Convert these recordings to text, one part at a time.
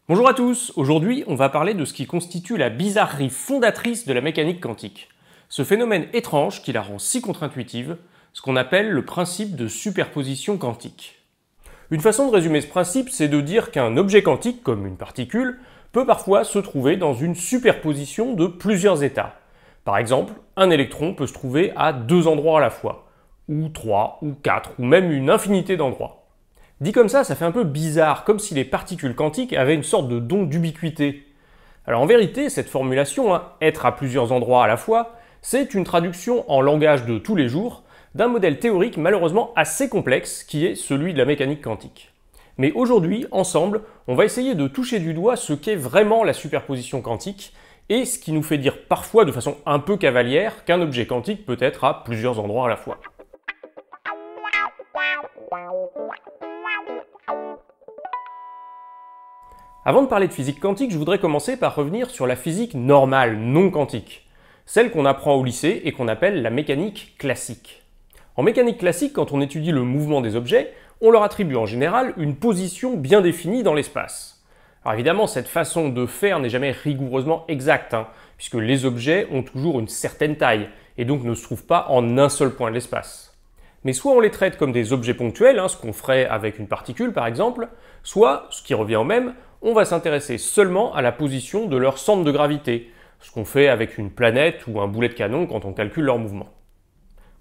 Bonjour à tous, aujourd'hui on va parler de ce qui constitue la bizarrerie fondatrice de la mécanique quantique. Ce phénomène étrange qui la rend si contre-intuitive, ce qu'on appelle le principe de superposition quantique. Une façon de résumer ce principe, c'est de dire qu'un objet quantique, comme une particule, peut parfois se trouver dans une superposition de plusieurs états. Par exemple, un électron peut se trouver à 2 endroits à la fois, ou 3, ou 4, ou même une infinité d'endroits. Dit comme ça fait un peu bizarre, comme si les particules quantiques avaient une sorte de don d'ubiquité. Alors en vérité, cette formulation, être à plusieurs endroits à la fois, c'est une traduction en langage de tous les jours d'un modèle théorique malheureusement assez complexe qui est celui de la mécanique quantique. Mais aujourd'hui, ensemble, on va essayer de toucher du doigt ce qu'est vraiment la superposition quantique et ce qui nous fait dire parfois de façon un peu cavalière qu'un objet quantique peut être à plusieurs endroits à la fois. Avant de parler de physique quantique, je voudrais commencer par revenir sur la physique normale, non quantique. Celle qu'on apprend au lycée et qu'on appelle la mécanique classique. En mécanique classique, quand on étudie le mouvement des objets, on leur attribue en général une position bien définie dans l'espace. Alors évidemment, cette façon de faire n'est jamais rigoureusement exacte, puisque les objets ont toujours une certaine taille, et donc ne se trouvent pas en un seul point de l'espace. Mais soit on les traite comme des objets ponctuels, ce qu'on ferait avec une particule par exemple, soit, ce qui revient au même, on va s'intéresser seulement à la position de leur centre de gravité, ce qu'on fait avec une planète ou un boulet de canon quand on calcule leur mouvement.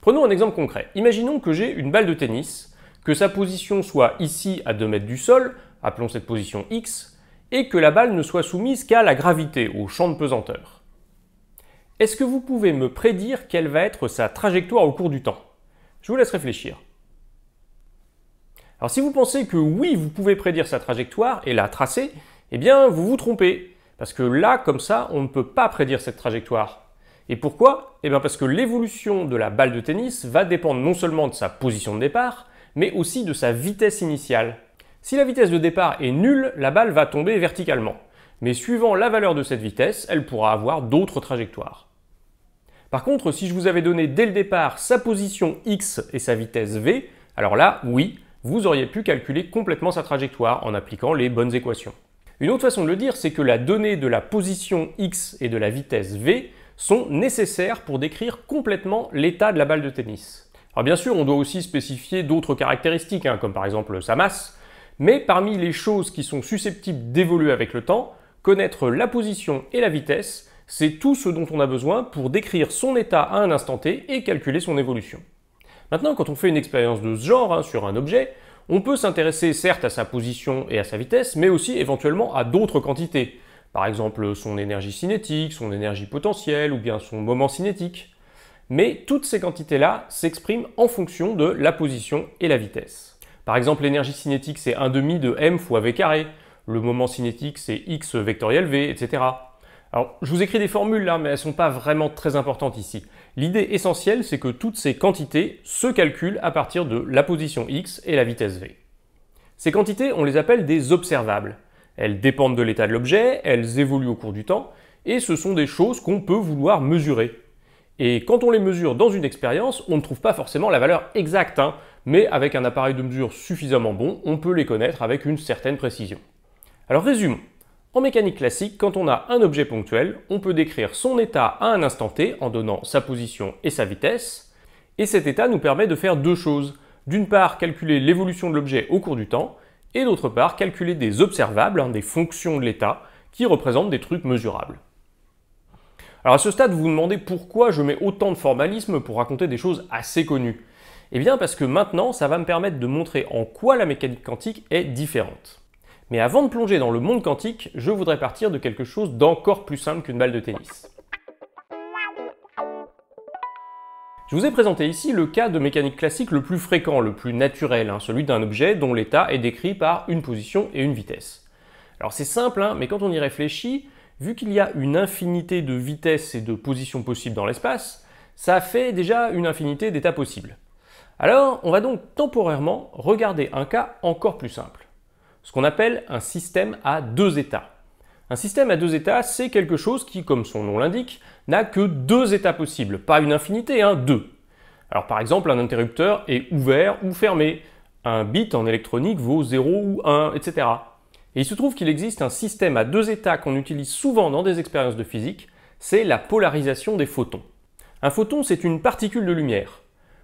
Prenons un exemple concret. Imaginons que j'ai une balle de tennis, que sa position soit ici à 2 mètres du sol, appelons cette position X, et que la balle ne soit soumise qu'à la gravité, au champ de pesanteur. Est-ce que vous pouvez me prédire quelle va être sa trajectoire au cours du temps ? Je vous laisse réfléchir. Alors si vous pensez que oui, vous pouvez prédire sa trajectoire et la tracer, eh bien vous vous trompez. Parce que là, comme ça, on ne peut pas prédire cette trajectoire. Et pourquoi ? Eh bien parce que l'évolution de la balle de tennis va dépendre non seulement de sa position de départ, mais aussi de sa vitesse initiale. Si la vitesse de départ est nulle, la balle va tomber verticalement. Mais suivant la valeur de cette vitesse, elle pourra avoir d'autres trajectoires. Par contre, si je vous avais donné dès le départ sa position x et sa vitesse v, alors là, oui, vous auriez pu calculer complètement sa trajectoire en appliquant les bonnes équations. Une autre façon de le dire, c'est que la donnée de la position x et de la vitesse v sont nécessaires pour décrire complètement l'état de la balle de tennis. Alors bien sûr, on doit aussi spécifier d'autres caractéristiques, comme par exemple sa masse, mais parmi les choses qui sont susceptibles d'évoluer avec le temps, connaître la position et la vitesse, c'est tout ce dont on a besoin pour décrire son état à un instant t et calculer son évolution. Maintenant, quand on fait une expérience de ce genre sur un objet, on peut s'intéresser certes à sa position et à sa vitesse, mais aussi éventuellement à d'autres quantités. Par exemple, son énergie cinétique, son énergie potentielle ou bien son moment cinétique. Mais toutes ces quantités-là s'expriment en fonction de la position et la vitesse. Par exemple, l'énergie cinétique, c'est 1/2 de m fois v carré. Le moment cinétique, c'est x vectoriel v, etc. Alors, je vous écris des formules là, mais elles ne sont pas vraiment très importantes ici. L'idée essentielle, c'est que toutes ces quantités se calculent à partir de la position x et la vitesse v. Ces quantités, on les appelle des observables. Elles dépendent de l'état de l'objet, elles évoluent au cours du temps, et ce sont des choses qu'on peut vouloir mesurer. Et quand on les mesure dans une expérience, on ne trouve pas forcément la valeur exacte, mais avec un appareil de mesure suffisamment bon, on peut les connaître avec une certaine précision. Alors résumons. En mécanique classique, quand on a un objet ponctuel, on peut décrire son état à un instant t en donnant sa position et sa vitesse, et cet état nous permet de faire deux choses. D'une part, calculer l'évolution de l'objet au cours du temps, et d'autre part, calculer des observables, des fonctions de l'état, qui représentent des trucs mesurables. Alors à ce stade, vous vous demandez pourquoi je mets autant de formalisme pour raconter des choses assez connues. Eh bien parce que maintenant, ça va me permettre de montrer en quoi la mécanique quantique est différente. Mais avant de plonger dans le monde quantique, je voudrais partir de quelque chose d'encore plus simple qu'une balle de tennis. Je vous ai présenté ici le cas de mécanique classique le plus fréquent, le plus naturel, celui d'un objet dont l'état est décrit par une position et une vitesse. Alors c'est simple, mais quand on y réfléchit, vu qu'il y a une infinité de vitesses et de positions possibles dans l'espace, ça fait déjà une infinité d'états possibles. Alors, on va donc temporairement regarder un cas encore plus simple. Ce qu'on appelle un système à 2 états. Un système à 2 états, c'est quelque chose qui, comme son nom l'indique, n'a que 2 états possibles, pas une infinité, 2. Alors par exemple, un interrupteur est ouvert ou fermé. Un bit en électronique vaut 0 ou 1, etc. Et il se trouve qu'il existe un système à deux états qu'on utilise souvent dans des expériences de physique, c'est la polarisation des photons. Un photon, c'est une particule de lumière.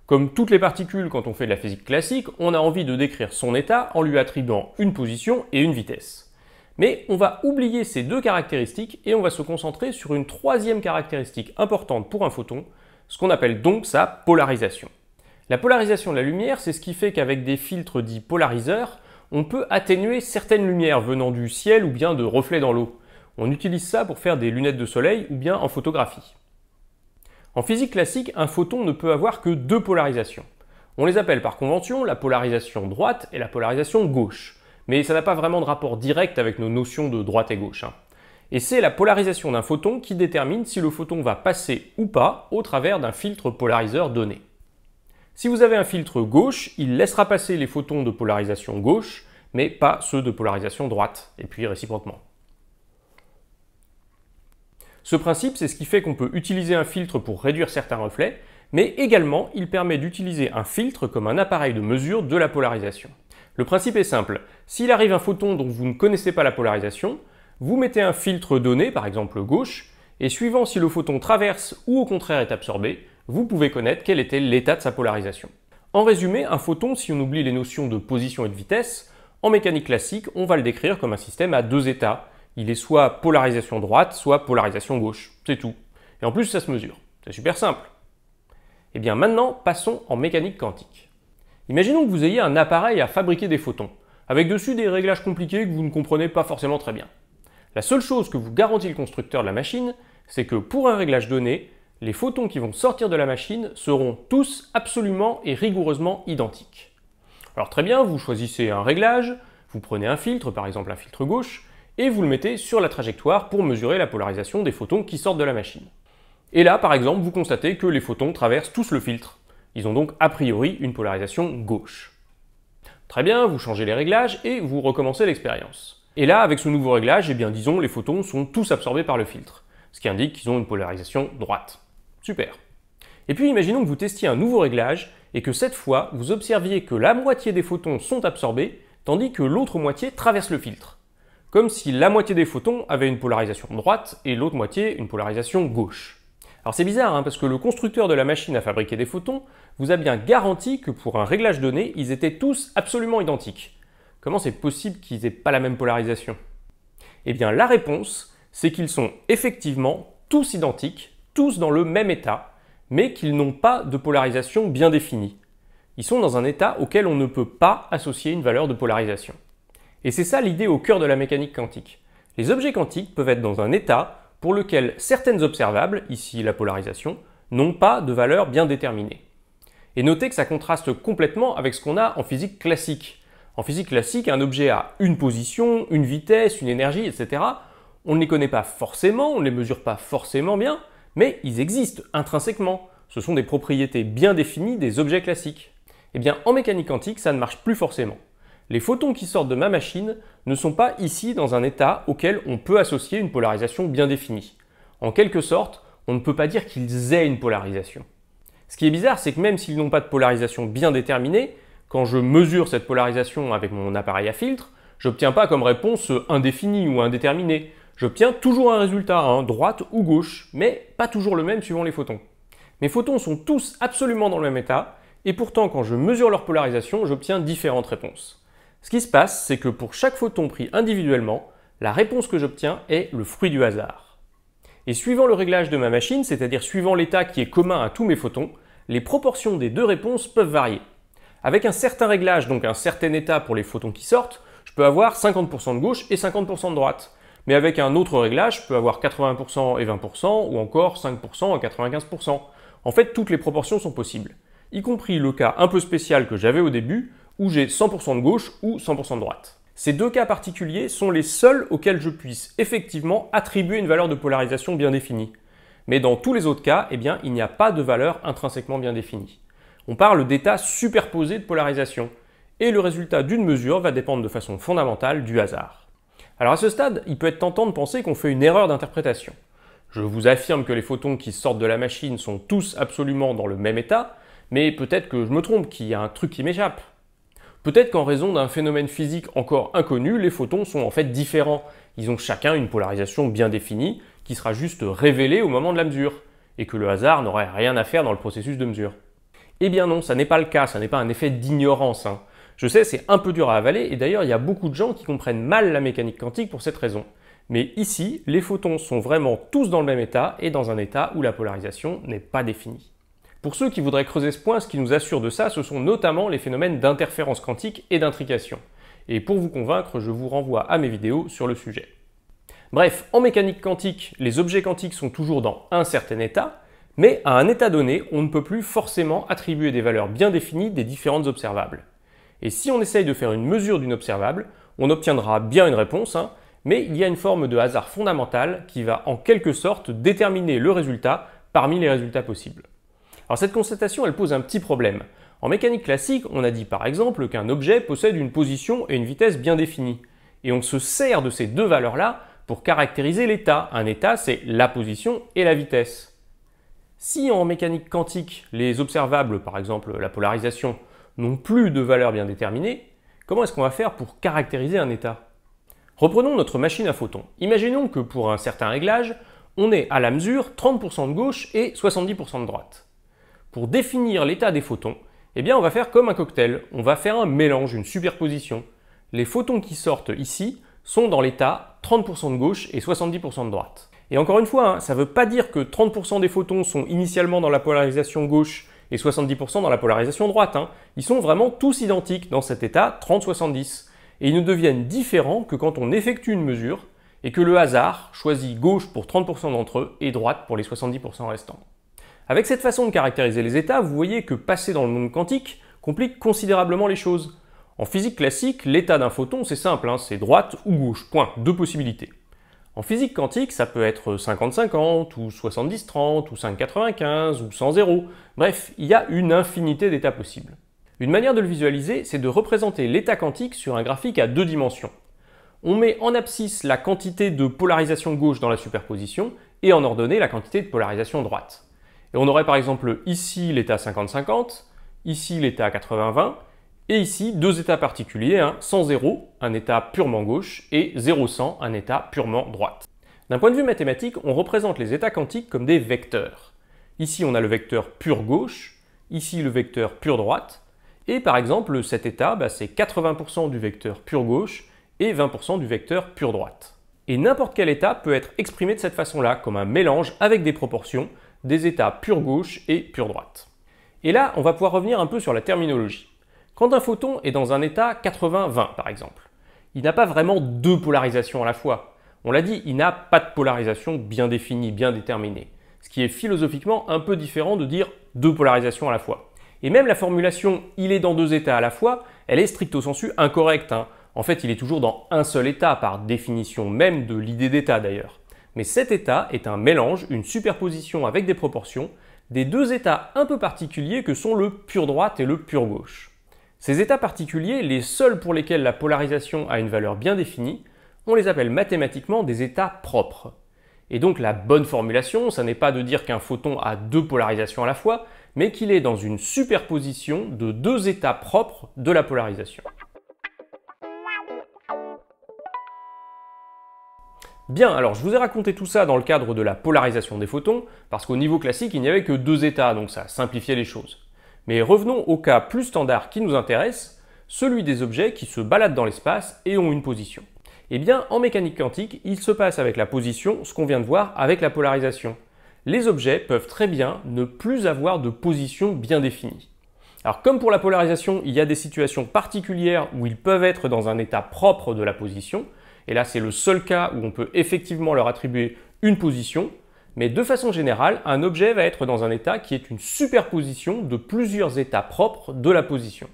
Comme toutes les particules quand on fait de la physique classique, on a envie de décrire son état en lui attribuant une position et une vitesse. Mais on va oublier ces deux caractéristiques et on va se concentrer sur une troisième caractéristique importante pour un photon, ce qu'on appelle donc sa polarisation. La polarisation de la lumière, c'est ce qui fait qu'avec des filtres dits polariseurs, on peut atténuer certaines lumières venant du ciel ou bien de reflets dans l'eau. On utilise ça pour faire des lunettes de soleil ou bien en photographie. En physique classique, un photon ne peut avoir que deux polarisations. On les appelle par convention la polarisation droite et la polarisation gauche. Mais ça n'a pas vraiment de rapport direct avec nos notions de droite et gauche. Et c'est la polarisation d'un photon qui détermine si le photon va passer ou pas au travers d'un filtre polariseur donné. Si vous avez un filtre gauche, il laissera passer les photons de polarisation gauche, mais pas ceux de polarisation droite, et puis réciproquement. Ce principe, c'est ce qui fait qu'on peut utiliser un filtre pour réduire certains reflets, mais également il permet d'utiliser un filtre comme un appareil de mesure de la polarisation. Le principe est simple, s'il arrive un photon dont vous ne connaissez pas la polarisation, vous mettez un filtre donné, par exemple gauche, et suivant si le photon traverse ou au contraire est absorbé, vous pouvez connaître quel était l'état de sa polarisation. En résumé, un photon, si on oublie les notions de position et de vitesse, en mécanique classique, on va le décrire comme un système à deux états. Il est soit polarisation droite, soit polarisation gauche. C'est tout. Et en plus, ça se mesure. C'est super simple. Et bien maintenant, passons en mécanique quantique. Imaginons que vous ayez un appareil à fabriquer des photons, avec dessus des réglages compliqués que vous ne comprenez pas forcément très bien. La seule chose que vous garantit le constructeur de la machine, c'est que pour un réglage donné, les photons qui vont sortir de la machine seront tous absolument et rigoureusement identiques. Alors très bien, vous choisissez un réglage, vous prenez un filtre, par exemple un filtre gauche, et vous le mettez sur la trajectoire pour mesurer la polarisation des photons qui sortent de la machine. Et là, par exemple, vous constatez que les photons traversent tous le filtre. Ils ont donc a priori une polarisation gauche. Très bien, vous changez les réglages et vous recommencez l'expérience. Et là, avec ce nouveau réglage, eh bien, disons, les photons sont tous absorbés par le filtre, ce qui indique qu'ils ont une polarisation droite. Super. Et puis imaginons que vous testiez un nouveau réglage et que cette fois, vous observiez que la moitié des photons sont absorbés, tandis que l'autre moitié traverse le filtre. Comme si la moitié des photons avait une polarisation droite et l'autre moitié une polarisation gauche. Alors c'est bizarre, parce que le constructeur de la machine à fabriquer des photons vous a bien garanti que pour un réglage donné, ils étaient tous absolument identiques. Comment c'est possible qu'ils n'aient pas la même polarisation? Eh bien la réponse, c'est qu'ils sont effectivement tous identiques, tous dans le même état, mais qu'ils n'ont pas de polarisation bien définie. Ils sont dans un état auquel on ne peut pas associer une valeur de polarisation. Et c'est ça l'idée au cœur de la mécanique quantique. Les objets quantiques peuvent être dans un état pour lequel certaines observables, ici la polarisation, n'ont pas de valeur bien déterminée. Et notez que ça contraste complètement avec ce qu'on a en physique classique. En physique classique, un objet a une position, une vitesse, une énergie, etc. On ne les connaît pas forcément, on ne les mesure pas forcément bien, mais ils existent intrinsèquement. Ce sont des propriétés bien définies des objets classiques. Eh bien, en mécanique quantique, ça ne marche plus forcément. Les photons qui sortent de ma machine ne sont pas ici dans un état auquel on peut associer une polarisation bien définie. En quelque sorte, on ne peut pas dire qu'ils aient une polarisation. Ce qui est bizarre, c'est que même s'ils n'ont pas de polarisation bien déterminée, quand je mesure cette polarisation avec mon appareil à filtre, j'obtiens pas comme réponse indéfinie ou indéterminée. J'obtiens toujours un résultat, droite ou gauche, mais pas toujours le même suivant les photons. Mes photons sont tous absolument dans le même état, et pourtant quand je mesure leur polarisation, j'obtiens différentes réponses. Ce qui se passe, c'est que pour chaque photon pris individuellement, la réponse que j'obtiens est le fruit du hasard. Et suivant le réglage de ma machine, c'est-à-dire suivant l'état qui est commun à tous mes photons, les proportions des deux réponses peuvent varier. Avec un certain réglage, donc un certain état pour les photons qui sortent, je peux avoir 50% de gauche et 50% de droite. Mais avec un autre réglage, je peux avoir 80% et 20% ou encore 5% et 95%. En fait, toutes les proportions sont possibles, y compris le cas un peu spécial que j'avais au début, où j'ai 100% de gauche ou 100% de droite. Ces deux cas particuliers sont les seuls auxquels je puisse effectivement attribuer une valeur de polarisation bien définie. Mais dans tous les autres cas, eh bien, il n'y a pas de valeur intrinsèquement bien définie. On parle d'états superposés de polarisation, et le résultat d'une mesure va dépendre de façon fondamentale du hasard. Alors à ce stade, il peut être tentant de penser qu'on fait une erreur d'interprétation. Je vous affirme que les photons qui sortent de la machine sont tous absolument dans le même état, mais peut-être que je me trompe, qu'il y a un truc qui m'échappe. Peut-être qu'en raison d'un phénomène physique encore inconnu, les photons sont en fait différents. Ils ont chacun une polarisation bien définie, qui sera juste révélée au moment de la mesure, et que le hasard n'aurait rien à faire dans le processus de mesure. Eh bien non, ça n'est pas le cas, ça n'est pas un effet d'ignorance. Je sais, c'est un peu dur à avaler, et d'ailleurs il y a beaucoup de gens qui comprennent mal la mécanique quantique pour cette raison. Mais ici, les photons sont vraiment tous dans le même état, et dans un état où la polarisation n'est pas définie. Pour ceux qui voudraient creuser ce point, ce qui nous assure de ça, ce sont notamment les phénomènes d'interférence quantique et d'intrication. Et pour vous convaincre, je vous renvoie à mes vidéos sur le sujet. Bref, en mécanique quantique, les objets quantiques sont toujours dans un certain état, mais à un état donné, on ne peut plus forcément attribuer des valeurs bien définies des différentes observables. Et si on essaye de faire une mesure d'une observable, on obtiendra bien une réponse, mais il y a une forme de hasard fondamental qui va en quelque sorte déterminer le résultat parmi les résultats possibles. Alors cette constatation, elle pose un petit problème. En mécanique classique, on a dit par exemple qu'un objet possède une position et une vitesse bien définies. Et on se sert de ces deux valeurs-là pour caractériser l'état. Un état, c'est la position et la vitesse. Si en mécanique quantique, les observables, par exemple la polarisation, n'ont plus de valeurs bien déterminées, comment est-ce qu'on va faire pour caractériser un état? Reprenons notre machine à photons. Imaginons que pour un certain réglage, on ait à la mesure 30% de gauche et 70% de droite. Pour définir l'état des photons, eh bien on va faire comme un cocktail, on va faire un mélange, une superposition. Les photons qui sortent ici sont dans l'état 30% de gauche et 70% de droite. Et encore une fois, ça ne veut pas dire que 30% des photons sont initialement dans la polarisation gauche et 70% dans la polarisation droite. Ils sont vraiment tous identiques dans cet état 30-70. Et ils ne deviennent différents que quand on effectue une mesure et que le hasard choisit gauche pour 30% d'entre eux et droite pour les 70% restants. Avec cette façon de caractériser les états, vous voyez que passer dans le monde quantique complique considérablement les choses. En physique classique, l'état d'un photon, c'est simple, c'est droite ou gauche, point, deux possibilités. En physique quantique, ça peut être 50-50, ou 70-30, ou 5-95, ou 100-0. Bref, il y a une infinité d'états possibles. Une manière de le visualiser, c'est de représenter l'état quantique sur un graphique à deux dimensions. On met en abscisse la quantité de polarisation gauche dans la superposition, et en ordonnée la quantité de polarisation droite. Et on aurait par exemple ici l'état 50-50, ici l'état 80-20, et ici deux états particuliers, 100-0, un état purement gauche, et 0-100, un état purement droite. D'un point de vue mathématique, on représente les états quantiques comme des vecteurs. Ici on a le vecteur pure gauche, ici le vecteur pure droite, et par exemple cet état, c'est 80% du vecteur pure gauche et 20% du vecteur pure droite. Et n'importe quel état peut être exprimé de cette façon-là, comme un mélange avec des proportions, des états pure gauche et pure droite. Et là, on va pouvoir revenir un peu sur la terminologie. Quand un photon est dans un état 80-20 par exemple, il n'a pas vraiment deux polarisations à la fois. On l'a dit, il n'a pas de polarisation bien définie, bien déterminée. Ce qui est philosophiquement un peu différent de dire deux polarisations à la fois. Et même la formulation « il est dans deux états à la fois », elle est stricto sensu incorrecte. En fait, il est toujours dans un seul état, par définition même de l'idée d'état d'ailleurs. Mais cet état est un mélange, une superposition avec des proportions, des deux états un peu particuliers que sont le pure droite et le pure gauche. Ces états particuliers, les seuls pour lesquels la polarisation a une valeur bien définie, on les appelle mathématiquement des états propres. Et donc la bonne formulation, ça n'est pas de dire qu'un photon a deux polarisations à la fois, mais qu'il est dans une superposition de deux états propres de la polarisation. Bien, alors je vous ai raconté tout ça dans le cadre de la polarisation des photons, parce qu'au niveau classique, il n'y avait que deux états, donc ça simplifiait les choses. Mais revenons au cas plus standard qui nous intéresse, celui des objets qui se baladent dans l'espace et ont une position. Eh bien, en mécanique quantique, il se passe avec la position ce qu'on vient de voir avec la polarisation. Les objets peuvent très bien ne plus avoir de position bien définie. Alors comme pour la polarisation, il y a des situations particulières où ils peuvent être dans un état propre de la position, et là c'est le seul cas où on peut effectivement leur attribuer une position, mais de façon générale, un objet va être dans un état qui est une superposition de plusieurs états propres de la position.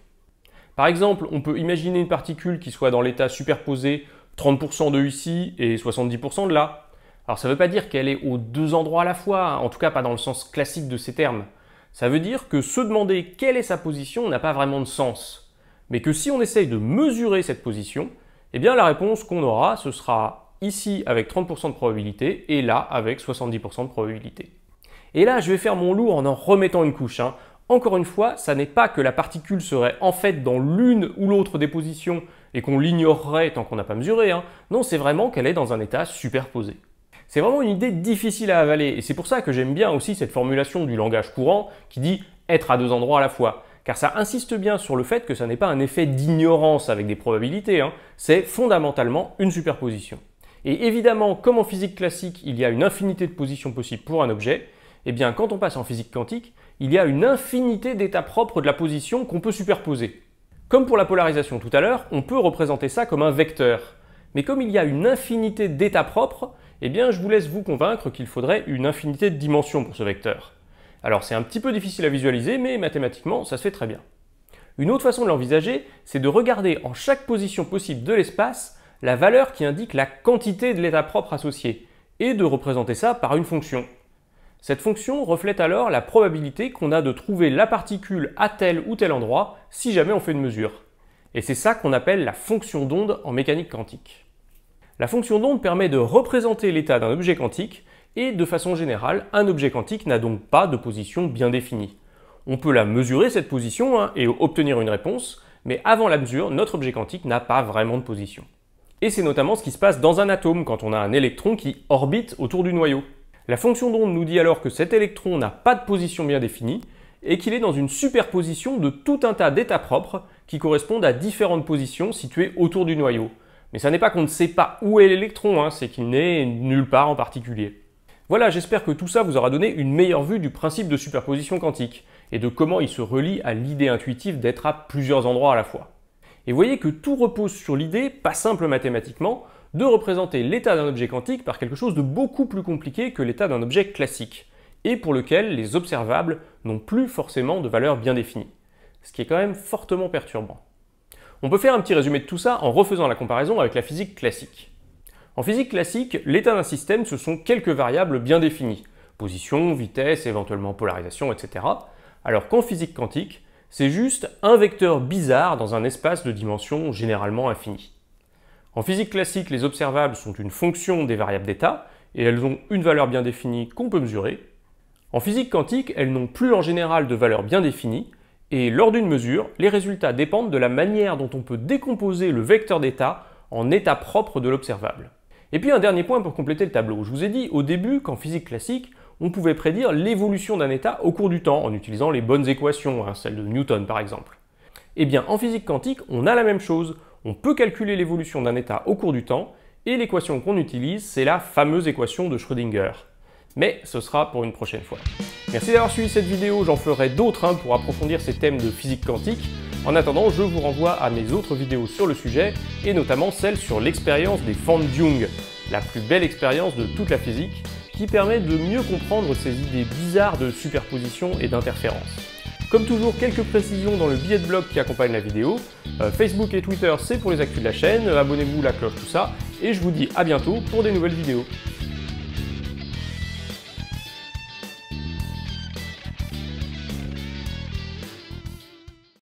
Par exemple, on peut imaginer une particule qui soit dans l'état superposé 30% de ici et 70% de là. Alors ça ne veut pas dire qu'elle est aux deux endroits à la fois, en tout cas pas dans le sens classique de ces termes. Ça veut dire que se demander quelle est sa position n'a pas vraiment de sens. Mais que si on essaye de mesurer cette position, eh bien la réponse qu'on aura, ce sera ici avec 30% de probabilité et là avec 70% de probabilité. Et là, je vais faire mon loup en remettant une couche. Encore une fois, ça n'est pas que la particule serait en fait dans l'une ou l'autre des positions et qu'on l'ignorerait tant qu'on n'a pas mesuré, hein. Non, c'est vraiment qu'elle est dans un état superposé. C'est vraiment une idée difficile à avaler et c'est pour ça que j'aime bien aussi cette formulation du langage courant qui dit « être à deux endroits à la fois ». Car ça insiste bien sur le fait que ça n'est pas un effet d'ignorance avec des probabilités, hein. C'est fondamentalement une superposition. Et évidemment, comme en physique classique, il y a une infinité de positions possibles pour un objet, eh bien quand on passe en physique quantique, il y a une infinité d'états propres de la position qu'on peut superposer. Comme pour la polarisation tout à l'heure, on peut représenter ça comme un vecteur. Mais comme il y a une infinité d'états propres, eh bien je vous laisse vous convaincre qu'il faudrait une infinité de dimensions pour ce vecteur. Alors c'est un petit peu difficile à visualiser, mais mathématiquement ça se fait très bien. Une autre façon de l'envisager, c'est de regarder en chaque position possible de l'espace la valeur qui indique la quantité de l'état propre associé, et de représenter ça par une fonction. Cette fonction reflète alors la probabilité qu'on a de trouver la particule à tel ou tel endroit si jamais on fait une mesure. Et c'est ça qu'on appelle la fonction d'onde en mécanique quantique. La fonction d'onde permet de représenter l'état d'un objet quantique et de façon générale, un objet quantique n'a donc pas de position bien définie. On peut la mesurer cette position et obtenir une réponse, mais avant la mesure, notre objet quantique n'a pas vraiment de position. Et c'est notamment ce qui se passe dans un atome quand on a un électron qui orbite autour du noyau. La fonction d'onde nous dit alors que cet électron n'a pas de position bien définie et qu'il est dans une superposition de tout un tas d'états propres qui correspondent à différentes positions situées autour du noyau. Mais ça n'est pas qu'on ne sait pas où est l'électron, c'est qu'il n'est nulle part en particulier. Voilà, j'espère que tout ça vous aura donné une meilleure vue du principe de superposition quantique et de comment il se relie à l'idée intuitive d'être à plusieurs endroits à la fois. Et voyez que tout repose sur l'idée, pas simple mathématiquement, de représenter l'état d'un objet quantique par quelque chose de beaucoup plus compliqué que l'état d'un objet classique, et pour lequel les observables n'ont plus forcément de valeur bien définie. Ce qui est quand même fortement perturbant. On peut faire un petit résumé de tout ça en refaisant la comparaison avec la physique classique. En physique classique, l'état d'un système, ce sont quelques variables bien définies, position, vitesse, éventuellement polarisation, etc. Alors qu'en physique quantique, c'est juste un vecteur bizarre dans un espace de dimension généralement infinie. En physique classique, les observables sont une fonction des variables d'état, et elles ont une valeur bien définie qu'on peut mesurer. En physique quantique, elles n'ont plus en général de valeur bien définie, et lors d'une mesure, les résultats dépendent de la manière dont on peut décomposer le vecteur d'état en états propres de l'observable. Et puis un dernier point pour compléter le tableau. Je vous ai dit au début qu'en physique classique, on pouvait prédire l'évolution d'un état au cours du temps en utilisant les bonnes équations, celles de Newton par exemple. Eh bien en physique quantique, on a la même chose. On peut calculer l'évolution d'un état au cours du temps, et l'équation qu'on utilise, c'est la fameuse équation de Schrödinger. Mais ce sera pour une prochaine fois. Merci d'avoir suivi cette vidéo, j'en ferai d'autres pour approfondir ces thèmes de physique quantique. En attendant, je vous renvoie à mes autres vidéos sur le sujet, et notamment celle sur l'expérience des fentes Young, la plus belle expérience de toute la physique, qui permet de mieux comprendre ces idées bizarres de superposition et d'interférence. Comme toujours, quelques précisions dans le billet de blog qui accompagne la vidéo. Facebook et Twitter, c'est pour les actus de la chaîne, abonnez-vous, la cloche, tout ça, et je vous dis à bientôt pour des nouvelles vidéos.